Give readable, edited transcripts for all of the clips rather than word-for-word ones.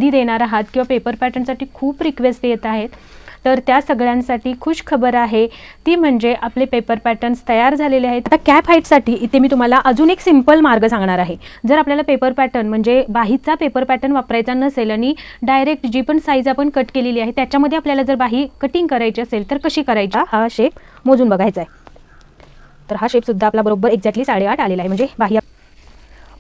देणार आहात किंवा पेपर पॅटर्नसाठी खूप रिक्वेस्ट येत आहेत, तर त्या सगळ्यांसाठी खुश खबर आहे, ती म्हणजे आपले पेपर पॅटर्न्स तयार झालेले आहेत। आता कॅप हाईटसाठी इथे मी तुम्हाला अजून एक सिंपल मार्ग सांगणार आहे। जर आपल्याला पेपर पॅटर्न म्हणजे बाहीचा पेपर पॅटर्न वापरायचा नसेल आणि डायरेक्ट जी पण साईज आपण कट केलेली आहे त्याच्यामध्ये आपल्याला जर बाही कटिंग करायची असेल तर कशी करायची, हा शेप मोजून बघायचा आहे। तर हा शेप सुद्धा आपला बरोबर एक्झॅक्टली 8.5 आलेला आहे, म्हणजे बाही।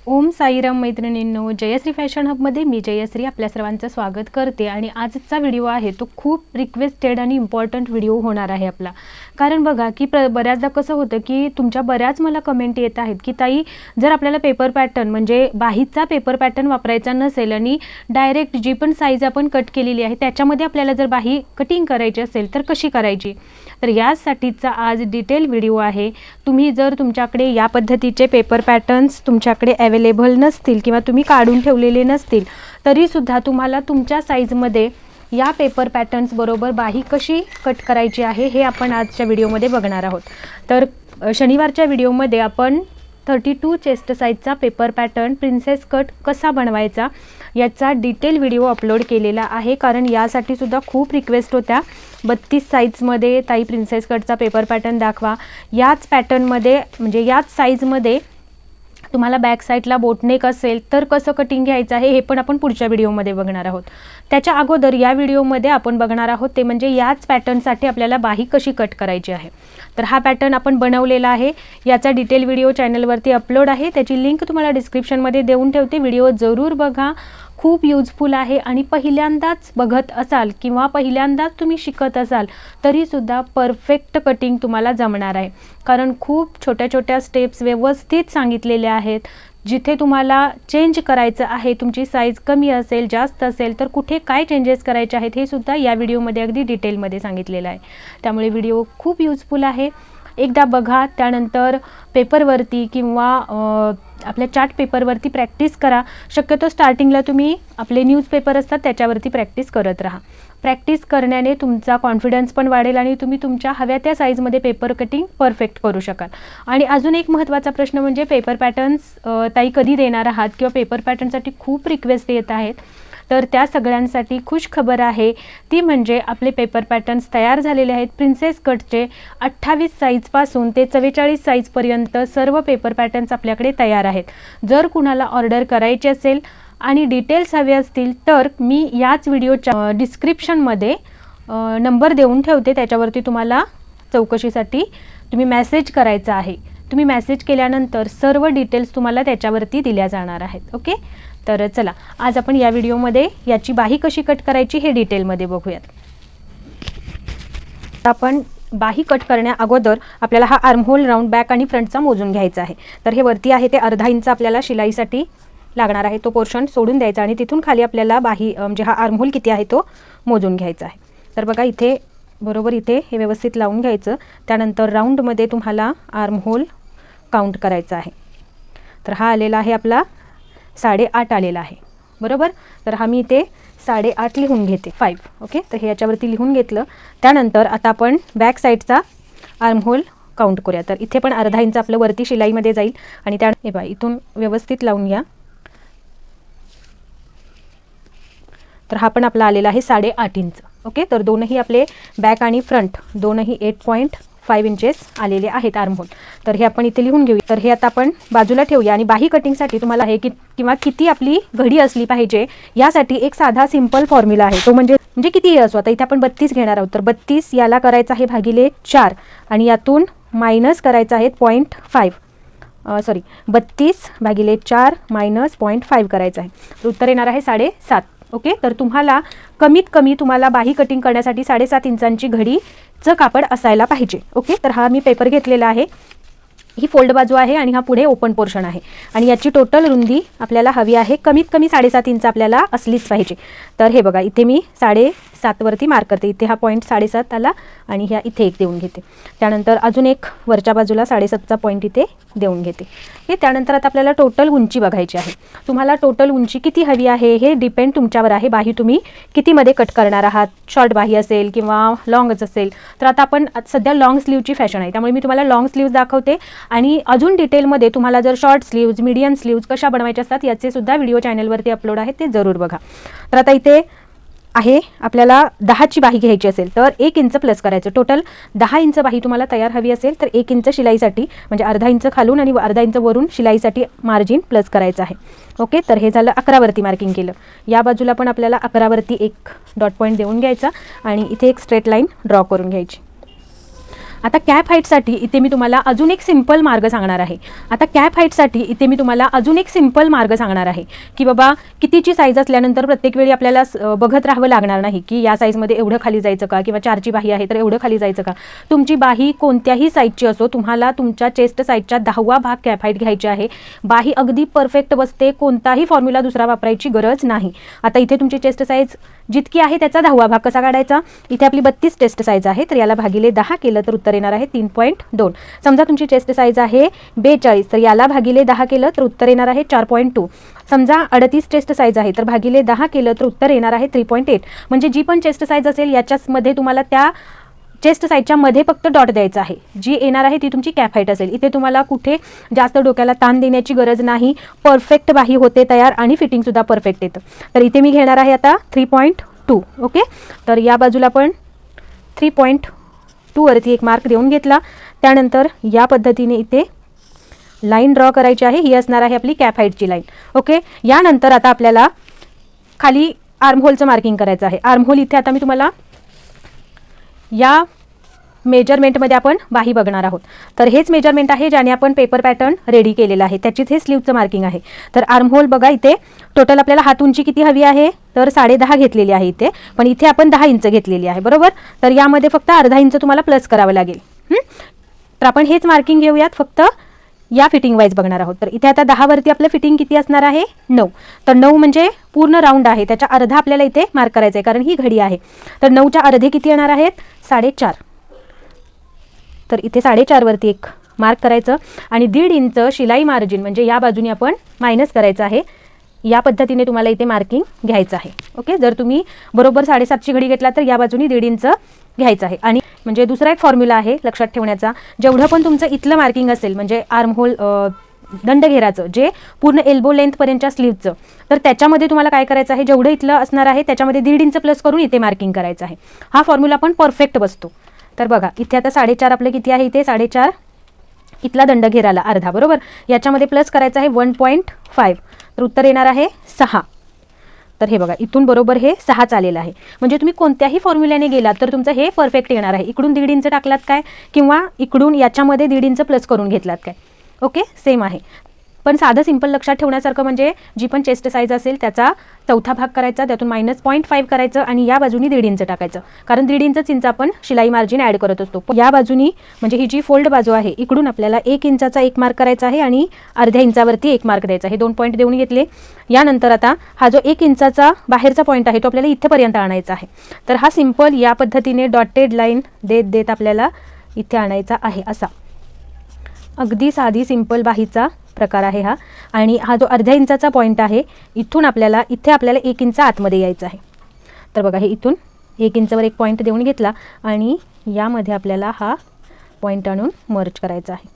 ओम साईराम मैत्रिणींनो, जयश्री फॅशन हबमध्ये मी जयश्री आपल्या सर्वांचं स्वागत करते। आणि आजचा व्हिडिओ आहे तो खूप रिक्वेस्टेड आणि इम्पॉर्टंट व्हिडिओ होणार आहे आपला। कारण बघा की बऱ्याचदा कसं होतं की तुमच्या बऱ्याच मला कमेंट येत आहेत की ताई, जर आपल्याला पेपर पॅटर्न म्हणजे बाहीचा पेपर पॅटर्न वापरायचा नसेल आणि डायरेक्ट जी पण साईज आपण कट केलेली आहे त्याच्यामध्ये आपल्याला जर बाही कटिंग करायची असेल तर कशी करायची, तर यासाठीचा आज डिटेल व्हिडिओ आहे। तुम्ही जर तुमच्याकडे या पद्धतीचे पेपर पॅटर्न्स तुमच्याकडे अवेलेबल नसतील किंवा तुम्ही काढून ठेवलेले नसतील तरीसुद्धा तुम्हाला तुमच्या साईजमध्ये या पेपर पॅटर्न्स बरोबर बाही कशी कट करायची आहे हे आपण आजच्या व्हिडिओमध्ये बघणार आहोत। तर शनिवारच्या व्हिडिओमध्ये आपण 32 चेस्ट साईजचा पेपर पॅटर्न प्रिन्सेस कट कसा बनवायचा याचा डिटेल व्हिडिओ अपलोड केलेला आहे। कारण यासाठी सुद्धा खूप रिक्वेस्ट होत्या, 32 साईजमध्ये ताई प्रिन्सेस कटचा पेपर पॅटर्न दाखवा। याच पॅटर्नमध्ये म्हणजे याच साईजमध्ये तुम्हाला बॅक साईडला बोटनेक असेल तर कसं कटिंग घ्यायचं आहे हे पण आपण पुढच्या व्हिडिओमध्ये बघणार आहोत। त्याच्या अगोदर या व्हिडिओमध्ये आपण बघणार आहोत ते म्हणजे याच पॅटर्नसाठी आपल्याला बाही कशी कट करायची आहे। तर हा पॅटर्न आपण बनवलेला आहे, याचा डिटेल व्हिडिओ चॅनलवरती अपलोड आहे, त्याची लिंक तुम्हाला डिस्क्रिप्शनमध्ये देऊन ठेवते। व्हिडिओ जरूर बघा, खूप यूजफुल आहे। आणि पहिल्यांदाच बघत असाल किंवा पहिल्यांदाच तुम्ही शिकत असाल तरीसुद्धा परफेक्ट कटिंग तुम्हाला जमणार आहे। कारण खूप छोट्या छोट्या स्टेप्स व्यवस्थित सांगितलेल्या आहेत। जिथे तुम्हाला चेंज करायचं आहे, तुमची साईज कमी असेल जास्त असेल तर कुठे काय चेंजेस करायचे आहेत हे सुद्धा या व्हिडिओमध्ये अगदी डिटेलमध्ये सांगितलेलं आहे। त्यामुळे व्हिडिओ खूप यूजफुल आहे, एकदा बघा, त्यानंतर पेपरवरती किंवा आपल्या चार्ट पेपरवरती प्रॅक्टिस करा। शक्यतो स्टार्टिंगला तुम्ही आपले न्यूजपेपर असतात त्याच्यावरती प्रॅक्टिस करत राहा। प्रॅक्टिस करण्याने तुमचा कॉन्फिडन्स पण वाढेल आणि तुम्ही तुमच्या हव्या त्या साईजमध्ये पेपर कटिंग परफेक्ट करू शकाल। आणि अजून एक महत्त्वाचा प्रश्न म्हणजे पेपर पॅटर्न्स ताई कधी देणार आहात किंवा पेपर पॅटर्नसाठी खूप रिक्वेस्ट येत आहेत, तर त्या सगळ्यांसाठी खुश खबर आहे, ती म्हणजे आपले पेपर पॅटर्न्स तयार झालेले आहेत। प्रिन्सेस कटचे 28 साईजपासून ते 44 साईजपर्यंत सर्व पेपर पॅटर्न्स आपल्याकडे तयार आहेत। जर कुणाला ऑर्डर करायची असेल आणि डिटेल्स हवे असतील तर मी याच व्हिडिओच्या डिस्क्रिप्शनमध्ये नंबर देऊन ठेवते, त्याच्यावरती तुम्हाला चौकशीसाठी तुम्ही मेसेज करायचा आहे। तुम्ही मेसेज केल्यानंतर सर्व डिटेल्स तुम्हाला त्याच्यावरती दिल्या जाणार आहेत। ओके, तर चला आज आपण या व्हिडिओमध्ये याची बाही कशी कट करायची हे डिटेलमध्ये बघूयात। आपण बाही कट करण्या अगोदर आपल्याला हा आर्महोल राऊंड बॅक आणि फ्रंटचा मोजून घ्यायचा आहे। तर हे वरती आहे ते अर्धा इंच आपल्याला शिलाईसाठी लागणार आहे, तो पोर्शन सोडून द्यायचा आणि तिथून खाली आपल्याला बाही म्हणजे हा आर्महोल किती आहे तो मोजून घ्यायचा आहे। तर बघा इथे बरोबर इथे हे व्यवस्थित लावून घ्यायचं, त्यानंतर राऊंडमध्ये तुम्हाला आर्महोल काउंट करायचा आहे। तर हा आलेला आहे आपला 8.5 आलेला आहे, बरोबर। तर हा मी इथे 8.5 लिहून घेते, 5। ओके, तर हे याच्यावरती लिहून घेतलं। त्यानंतर आता आपण बॅक साईडचा आर्महोल काउंट करूया। तर इथे पण अर्धा इंच आपलं वरती शिलाईमध्ये जाईल आणि त्या हे बघा इथून व्यवस्थित लावून घ्या। तर हा पण आपला आलेला आहे 8.5 इंच। ओके, तर दोनही आपले बॅक आणि फ्रंट दोनही 8.5 इंचेस आलेले आहेत आर्महोल। तर हे आपण इथे लिहून घेऊया। तर हे आता आपण बाजूला ठेवूया आणि बाही कटिंगसाठी तुम्हाला हे किंवा किती आपली घडी असली पाहिजे यासाठी एक साधा सिंपल फॉर्म्युला आहे, तो म्हणजे किती असो। आता इथे आपण 32 घेणार आहोत, तर 32 याला करायचं आहे भागिले 4 आणि यातून मायनस करायचं आहे 0.5 सॉरी 32 भागिले 4 मायनस 0.5 करायचं आहे, तर उत्तर येणार आहे 7.5। ओके, तर तुम्हाला कमीत कमी तुम्हाला बाही कटिंग करण्यासाठी 7.5 इंचांची घडीचं कापड असायला पाहिजे। ओके, तर हा मी पेपर घेतलेला आहे, ही फोल्ड बाजू आहे आणि हा पुढे ओपन पोर्शन आहे आणि याची टोटल रुंदी आपल्याला हवी आहे कमीत कमी 7.5 इंच आपल्याला असलीच पाहिजे। तर हे बघा इथे मी 7वरती मार्क करते. इथे हा पॉईंट 7.5 आला आणि ह्या इथे एक देऊन घेते. त्यानंतर अजून एक वरच्या बाजूला 7.5चा पॉईंट इथे देऊन घेते. हे त्यानंतर आता आपल्याला टोटल उंची बघायची आहे. तुम्हाला टोटल उंची किती हवी आहे हे डिपेंड तुमच्यावर आहे. बाही तुम्ही कितीमध्ये कट करणार आहात, शॉर्ट बाही असेल किंवा लॉंगच असेल. तर आता आपण सध्या लॉंग स्लीवची फॅशन आहे, त्यामुळे मी तुम्हाला लॉंग स्लीव्ज दाखवते आणि अजून डिटेलमध्ये तुम्हाला जर शॉर्ट स्लीव्ज, मीडियम स्लीव्ज कशा बनवायच्या असतात याचे सुद्धा व्हिडिओ चॅनलवरती अपलोड आहेत, ते जरूर बघा. तर आता इथे आहे आपल्याला 10ची बाही घ्यायची असेल तर 1 इंच प्लस करायचं. टोटल 10 इंच बाही तुम्हाला तयार हवी असेल तर 1 इंच शिलाईसाठी म्हणजे अर्धा इंच खालून आणि अर्धा इंच वरून शिलाईसाठी मार्जिन प्लस करायचं आहे. ओके, तर हे झालं 11वरती मार्किंग केलं. या बाजूला पण आपल्याला 11वरती एक डॉट पॉईंट देऊन घ्यायचा आणि इथे एक स्ट्रेट लाईन ड्रॉ करून घ्यायची. आता कॅप हाईटसाठी इथे मी तुम्हाला अजून एक सिंपल मार्ग सांगणार आहे. की बाबा कितीची साईज असल्यानंतर प्रत्येक वेळी आपल्याला बघत राहावं लागणार नाही की या साईजमध्ये एवढं खाली जायचं का किंवा 4ची बाही आहे तर एवढं खाली जायचं का. तुमची बाही कोणत्याही साईजची असो, तुम्हाला तुमच्या चेस्ट साईजच्या 10वा भाग कॅप हाईट घ्यायची आहे. बाही अगदी परफेक्ट बसते, कोणताही फॉर्म्युला दुसरा वापरायची गरज नाही. आता इथे तुमची चेस्ट साईज जितकी आहे त्याचा 10वा भाग कसा काढायचा. इथे आपली 32 चेस्ट साईज आहे तर याला भागिले 10 केलं तर उत्तर येणार आहे 3.2. समजा तुमची चेस्ट साईज आहे 42 तर याला भागिले 10 केलं तर उत्तर येणार आहे 4.2. समजा 38 चेस्ट साईज आहे तर भागिले 10 केलं तर उत्तर येणार आहे 3.8. म्हणजे जी पण चेस्ट साईज असेल याच्यामध्ये तुम्हाला त्या चेस्ट साईडच्या मध्ये फक्त डॉट द्यायचा आहे. जी येणार आहे ती तुमची कॅप हाईट असेल. इथे तुम्हाला कुठे जास्त डोक्याला ताण देण्याची गरज नाही. परफेक्ट बाही होते तयार आणि फिटिंगसुद्धा परफेक्ट येतं. तर इथे मी घेणार आहे आता 3.2. ओके, तर या बाजूला पण 3.2 वरती एक मार्क देऊन घेतला. त्यानंतर या पद्धतीने इथे लाईन ड्रॉ करायची आहे. ही असणार आहे आपली कॅप हाईटची लाईन. ओके, यानंतर आता आपल्याला खाली आर्महोलचं मार्किंग करायचं आहे. आर्महोल इथे आता मी तुम्हाला या मेजरमेंटमध्ये आपण बाही बघणार आहोत. तर हेच मेजरमेंट आहे ज्याने आपण पेपर पॅटर्न रेडी केलेला आहे, त्याचीच हे स्लीवचं मार्किंग आहे. तर आर्महोल बघा, इथे टोटल आपल्याला हात उंची किती हवी आहे तर 10.5 घेतलेली आहे इथे, पण इथे आपण 10 इंच घेतलेली आहे बरोबर. तर यामध्ये फक्त अर्धा इंच तुम्हाला प्लस करावं लागेल. तर आपण हेच मार्किंग घेऊयात, फक्त या फिटिंग वाईज बघणार आहोत. तर इथे आता 10वरती आपलं फिटिंग किती असणार आहे 9. तर 9 म्हणजे पूर्ण राऊंड आहे, त्याच्या अर्धा आपल्याला इथे मार्क करायचं आहे कारण ही घडी आहे. तर 9च्या अर्धे किती येणार आहेत 4.5. तर इथे 4.5 वरती एक मार्क करायचं आणि 1.5 इंच शिलाई मार्जिन म्हणजे या बाजूने आपण मायनस करायचं आहे. या पद्धतीने तुम्हाला इथे मार्किंग घ्यायचं आहे. ओके, जर तुम्ही बरोबर 7.5ची घडी घेतला तर या बाजूने 1.5 इंच घ्यायचं आहे. आणि म्हणजे दुसरा एक फॉर्म्युला आहे लक्षात ठेवण्याचा, जेवढं पण तुमचं इथलं मार्किंग असेल म्हणजे आर्महोल दंडघेराचं जे पूर्ण एल्बो लेंथपर्यंतच्या स्लीवचं, तर त्याच्यामध्ये तुम्हाला काय करायचं आहे, जेवढं इथलं असणार आहे त्याच्यामध्ये 1.5 इंच प्लस करून इथे मार्किंग करायचं आहे. हा फॉर्म्युला पण परफेक्ट बसतो. तर बघा इथे आता 4.5 आपलं किती आहे इथे 4.5 इथला दंडघेराला अर्धा बरोबर, याच्यामध्ये प्लस करायचं आहे 1.5 तर उत्तर येणार आहे 6. तर हे बघा इथून बरोबर हे 6 आलेलं आहे. म्हणजे तुम्ही कोणत्याही फॉर्म्युल्याने गेलात तर तुमचं हे परफेक्ट येणार आहे. इकडून 1.5 इंच टाकलात काय किंवा इकडून याच्यामध्ये 1.5 इंच प्लस करून घेतलात काय, ओके सेम आहे. पण साधं सिंपल लक्षात ठेवण्यासारखं म्हणजे जी पण चेस्ट साईज असेल त्याचा 4था भाग करायचा, त्यातून -0.5 करायचं आणि या बाजूनी 1.5 इंच टाकायचं कारण 1.5 इंच आपण शिलाई मार्जिन ॲड करत असतो. या बाजूनी म्हणजे ही जी फोल्ड बाजू आहे इकडून आपल्याला 1 इंचाचा एक मार्क करायचा आहे आणि अर्ध्या इंचावरती एक मार्क द्यायचा आहे. 2 पॉईंट देऊन घेतले. यानंतर आता हा जो 1 इंचाचा बाहेरचा पॉईंट आहे तो आपल्याला इथेपर्यंत आणायचा आहे. तर हा सिंपल या पद्धतीने डॉटेड लाईन देत आपल्याला इथे आणायचा आहे. असा अगदी साधी सिंपल बाहीचा प्रकार आहे हा. आणि हा जो अर्ध्या इंचाचा पॉईंट आहे इथून आपल्याला 1 इंच आतमध्ये यायचं आहे. तर बघा हे इथून 1 इंचवर एक पॉईंट देऊन घेतला आणि यामध्ये आपल्याला हा पॉईंट आणून मर्ज करायचा आहे.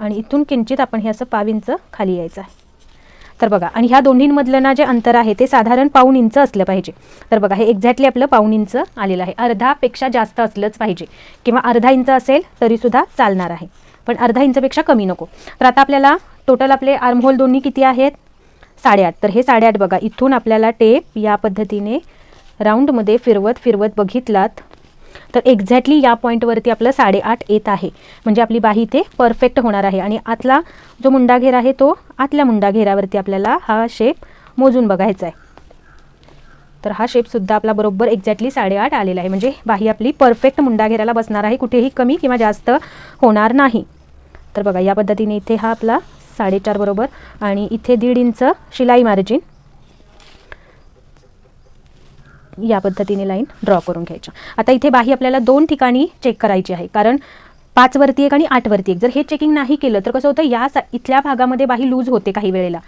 आणि इथून किंचित आपण हे असं 1/2 इंच खाली यायचं आहे. तर बघा आणि ह्या दोन्हींमधलं ना जे अंतर आहे ते साधारण 1/2 इंच असलं पाहिजे. तर बघा हे एक्झॅक्टली आपलं 1/2 इंच आलेलं आहे. अर्धापेक्षा जास्त असलंच पाहिजे किंवा अर्धा इंच असेल तरीसुद्धा चालणार आहे, पण अर्धा इंचपेक्षा कमी नको. तर आता आपल्याला टोटल आपले आर्महोल दोन्ही किती आहेत 8.5. तर हे 8.5 बघा इथून आपल्याला टेप या पद्धतीने राऊंडमध्ये फिरवत बघितलात तर एक्झॅक्टली या पॉईंटवरती आपलं 8.5 येत आहे. म्हणजे आपली बाही इथे परफेक्ट होणार आहे. आणि आतला जो मुंडा घेरा आहे तो आतल्या मुंडा घेरावरती आपल्याला हा शेप मोजून बघायचा आहे. तर हा शेपसुद्धा आपला बरोबर एक्झॅक्टली 8.5 आलेला आहे. म्हणजे बाही आपली परफेक्ट मुंडा घेराला बसणार आहे, कुठेही कमी किंवा जास्त होणार नाही. तर बघा या पद्धतीने इथे हा आपला 4.5 बरोबर आणि इथे 1.5 इंच शिलाई मार्जिन या पद्धतीने लाईन ड्रॉ करून घ्यायच्या. आता इथे बाही आपल्याला 2 ठिकाणी चेक करायची आहे, कारण 5 वरती एक आणि 8 वरती एक. जर हे चेकिंग नाही केलं तर कसं होतं, या इथल्या भागामध्ये बाही लूज होते काही वेळेला.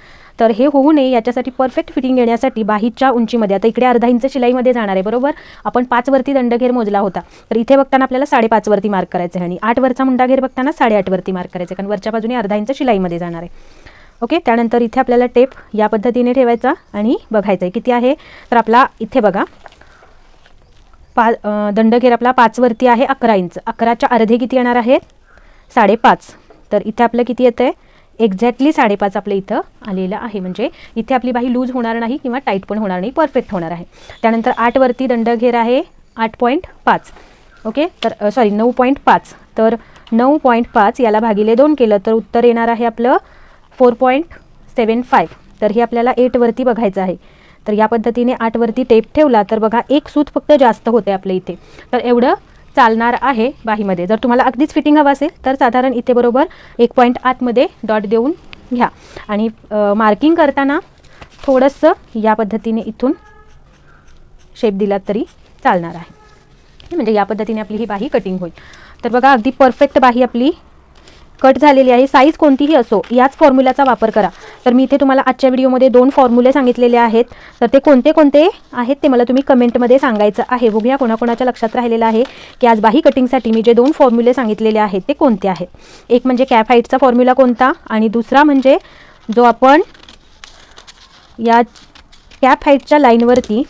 तर हे होऊ नये याच्यासाठी परफेक्ट फिटिंग येण्यासाठी बाहीच्या उंचीमध्ये, आता इकडे अर्धा इंच शिलाईमध्ये जाणार आहे बरोबर. आपण 5 वरती दंडघेर मोजला होता, तर इथे बघताना आपल्याला 5.5 वरती मार्क करायचं आहे आणि 8 वरचा मुंडाघेर बघताना 8.5 वरती मार्क करायचं आहे, कारण वरच्या बाजूने अर्धा इंच शिलाईमध्ये जाणार आहे. ओके, त्यानंतर इथे आपल्याला टेप या पद्धतीने ठेवायचा आणि बघायचं आहे किती आहे. तर आपला इथे बघा दंडघेर आपला 5 वरती आहे 11 इंच. 11च्या अर्धे किती येणार आहेत 5.5. तर इथे आपलं किती येतं आहे एक्झॅक्टली 5.5 आपलं इथं आलेलं आहे. म्हणजे इथे आपली बाही लूज होणार नाही किंवा टाईट पण होणार नाही, परफेक्ट होणार आहे. त्यानंतर 8 वरती दंडघेर आहे 8.5. ओके, तर सॉरी 9.5. तर 9.5 याला भागिले 2 केलं तर उत्तर येणार आहे आपलं 4.75. तर हे आपल्याला 8 वरती बघायचं आहे. तर या पद्धतीने 8 वरती टेप ठेवला तर बघा एक सूत फक्त जास्त होते आपल्या इथे. तर एवढं चालणार आहे बाहीमध्ये. जर तुम्हाला अगदीच फिटिंग हवं असेल तर साधारण इथे बरोबर 1 पॉईंट आतमध्ये डॉट देऊन घ्या आणि मार्किंग करताना थोडंसं या पद्धतीने इथून शेप दिलात तरी चालणार आहे. म्हणजे या पद्धतीने आपली ही बाही कटिंग होईल. तर बघा अगदी परफेक्ट बाही आपली कट झालेली आहे. साईज कोणतीही असो याच फॉर्म्युलाचा वापर करा. तर मी इथे तुम्हाला आजच्या व्हिडिओमध्ये 2 फॉर्म्युले सांगितलेले आहेत. तर ते कोणते कोणते आहेत ते मला तुम्ही कमेंटमध्ये सांगायचं आहे. बघूया कोणाकोणाच्या लक्षात राहिलेलं आहे की आज बाही कटिंगसाठी मी जे 2 फॉर्म्युले सांगितलेले आहेत ते कोणते आहेत. एक म्हणजे कॅप हाईटचा फॉर्म्युला कोणता आणि दुसरा म्हणजे जो आपण या कॅप हाईटच्या लाईनवरती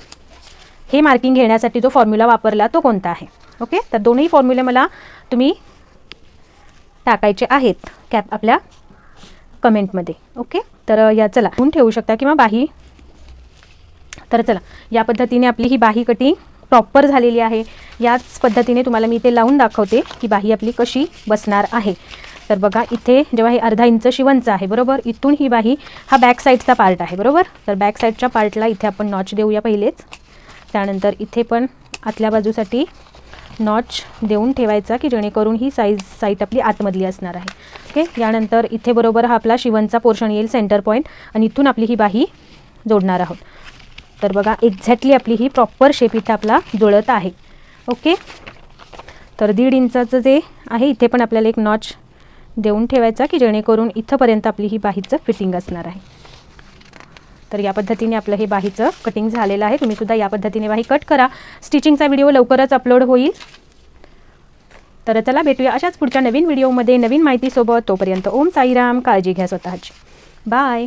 हे मार्किंग घेण्यासाठी जो फॉर्म्युला वापरला तो कोणता आहे. ओके, तर दोन्ही फॉर्म्युले मला तुम्ही टाकायचे आहेत कॅप आपल्या कमेंटमध्ये. ओके, तर या चला ठेवू शकता किंवा बाही. तर चला या पद्धतीने आपली ही बाही कटिंग प्रॉपर झालेली आहे. याच पद्धतीने तुम्हाला मी इथे लावून दाखवते की बाही आपली कशी बसणार आहे. तर बघा इथे जेव्हा हे अर्धा इंच शिवंच आहे बरोबर, इथून ही बाही हा बॅक साईडचा पार्ट आहे बरोबर. तर बॅक साईडच्या पार्टला इथे आपण नॉच देऊया पहिलेच. त्यानंतर इथे पण आतल्या बाजूसाठी नॉच देऊन ठेवायचा की जेणेकरून ही साईड आपली आतमधली असणार आहे. ओके, यानंतर इथे बरोबर हा आपला शिवणचा पोर्शन येईल सेंटर पॉईंट आणि इथून आपली ही बाही जोडणार आहोत. तर बघा एक्झॅक्टली आपली ही प्रॉपर शेप इथे आपला जुळत आहे. ओके, तर 1.5 इंचाचं जे आहे इथे पण आपल्याला एक नॉच देऊन ठेवायचा की जेणेकरून इथंपर्यंत आपली ही बाहीचं फिटिंग असणार आहे. तर या पद्धतीने आपलं हे बाहीचं कटिंग झालेलं आहे. तुम्ही सुद्धा या पद्धतीने बाही कट करा. स्टिचिंगचा व्हिडिओ लवकरच अपलोड होईल. तर चला भेटूया अशाच पुढच्या नवीन व्हिडिओमध्ये नवीन माहितीसोबत. तोपर्यंत ओम साईराम. काळजी घ्या स्वतःची. बाय.